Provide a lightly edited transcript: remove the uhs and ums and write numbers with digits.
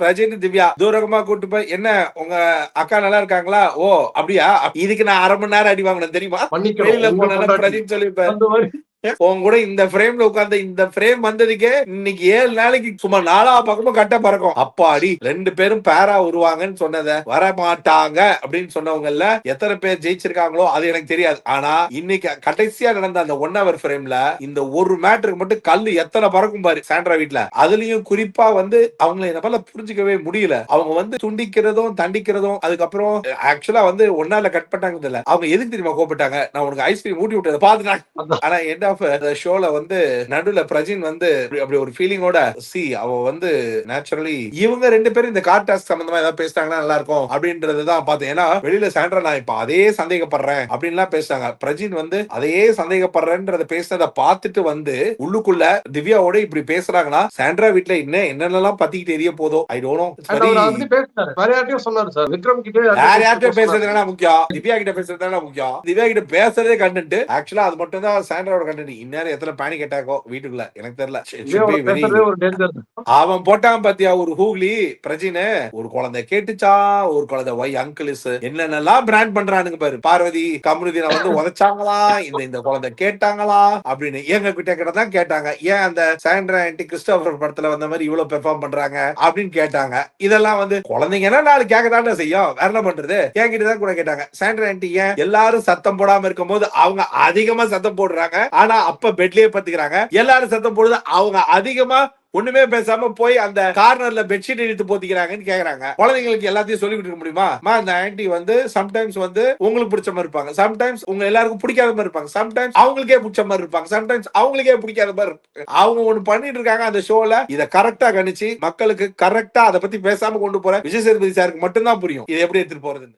பிரஜின் திவ்யா தூரமா கூட்டு போய் என்ன உங்க அக்கா நல்லா இருக்காங்களா? ஓ அப்படியா? இதுக்கு நான் 1/2 மணி நேரம் அடி வாங்கினேன் தெரியுமா? வெளியில போன பிரஜின் சொல்லிருப்பாரு. உன் கூட இந்த ஃப்ரேம்ல உட்கார்ந்து இந்த ஃப்ரேம் வந்ததுக்கே இன்னைக்கு 7 நாளைக்கு சும்மா 4 பக்கமும் கட்ட பறக்கும். அப்பாடி 2 பேரும் பேரா உருவாங்கன்னு சொன்னத வர மாட்டாங்க அப்படின்னு சொன்னவங்கல்ல எத்தனை பேர் ஜெயிச்சிருக்காங்களோ அது எனக்கு தெரியாது. ஆனா இன்னைக்கு கடைசியா நடந்த அந்த 1 hour ஃப்ரேம்ல இந்த ஒரு மேட்டருக்கு மட்டும் கல்லு எத்தனை பறக்கும் பாரு சாண்ட்ரா வீட்ல. அதுலயும் குறிப்பா வந்து அவங்களை என்ன புரிஞ்சுக்கவே முடியல. அவங்க வந்து துண்டிக்கிறதும் தண்டிக்கிறதும் அதுக்கப்புறம் ஆக்சுவலா வந்து ஒன்னால கட் பண்ணாங்க இல்ல. அவங்க எதுக்கு தெரியுமா கோபப்பட்டாங்க? நான் உனக்கு ஐஸ்கிரீம் ஊட்டி விட்டதை பார்த்துட்டாங்க. ஆனா எண்ட் ஆஃப் ஷோல வந்து நடுவுல பிரஜின் வந்து அப்படி ஒரு ஃபீலிங்கோட அவ வந்து நேச்சுரலி இவங்க 2 பேரும் இந்த கார் டாஸ்க் சம்பந்தமா ஏதாவது பேசிட்டாங்கன்னா நல்லா இருக்கும் அப்படின்றதுதான் பார்த்தேன். ஏன்னா வெளியில சாண்ட்ரா நான் இப்ப அதே சந்தேகப்படுறேன் அப்படின்லாம் பேசுறாங்க. பிரஜின் வந்து அதையே சந்தேகப்படுறேன்றத பேசுறத பார்த்துட்டு வந்து உள்ளுக்குள்ள திவ்யாவோட இப்படி பேசுறாங்கன்னா சாண்ட்ரா வீட்டுல என்னென்னலாம் பத்திக்கிட்டு எரிய போதோ ஐ டோன்ட் நோ. வேற யார்கிட்டயும் சொன்னாரு சார். விக்ரம் கிட்ட வேற யார்கிட்ட பேசுறது என்ன முக்கியம்? திவ்யா கிட்ட பேசுறது என்ன முக்கியம்? திவ்யா கிட்ட பேசுறதே கண்டென்ட். ஆக்சுவலா அது மட்டும் தான் சாண்ட்ராவோட கண்டென்ட். இந்நேரம் எத்தனை பேனிக் அட்டாக்கோ வீட்டுக்குள்ள எனக்கு தெரியல. அவன் போட்டான் பாத்தியா ஒரு ஹூக்லி பிரஜின் ஒரு குழந்தை கேட்டுச்சா ஒரு குழந்தை வை அங்கிள்ஸ் என்னென்னலாம் பிராண்ட் பண்றானுங்க பாரு. பார்வதி கம்ருதீனை வந்து உதைச்சாங்களா இந்த குழந்தை கேட்டாங்களா அப்படின்னு எங்க கிட்ட தான் கேட்டாங்க. ஏன் அந்த சாண்ட்ரா ஆன்டி கிறிஸ்டோபர் படத்துல வந்த மாதிரி இவ்வளவு பெர்ஃபார்ம் பண்றாங்க அப்படின்னு கேட்டாங்க. இதெல்லாம் வந்து குழந்தைங்கன்னா நாலு கேட்கதான் செய்யும். வேற என்ன பண்றது? என்கிட்டதான் கூட கேட்டாங்க. சாண்ட்ரா ஆன்டி ஏன் எல்லாரும் சத்தம் போடாம இருக்கும் போது அவங்க அதிகமா சத்தம் போடுறாங்க. ஆனா அப்ப பெட்லயே பத்துக்கிறாங்க. எல்லாரும் சத்தம் போடுது அவங்க அதிகமா ஒண்ணுமே பேசாம போய் அந்த கார்னர்ல பெட்ஷீட் எடுத்து போத்திக்கிறாங்கன்னு கேக்குறாங்க. குழந்தைங்களுக்கு எல்லாத்தையும் சொல்லி கொடுக்க முடியுமா? அந்த ஆன்டி வந்து சம்டைம்ஸ் வந்து உங்களுக்கு பிடிச்ச மாதிரி இருப்பாங்க, சம்டைம்ஸ் உங்க எல்லாருக்கும் பிடிக்காத மாதிரி இருப்பாங்க, சம்டைம்ஸ் அவங்களுக்கே பிடிச்ச மாதிரி இருப்பாங்க, சம்டைம்ஸ் அவங்களுக்கே பிடிக்காத மாதிரி இருப்பாங்க. அவங்க ஒண்ணு பண்ணிட்டு இருக்காங்க அந்த ஷோல. இதை கரெக்டா கணிச்சு மக்களுக்கு கரெக்டா அதை பத்தி பேசாம கொண்டு போற விஜய் சேதுபதி சாருக்கு மட்டும்தான் புரியும் இது எப்படி எடுத்துட்டு போறதுன்னு.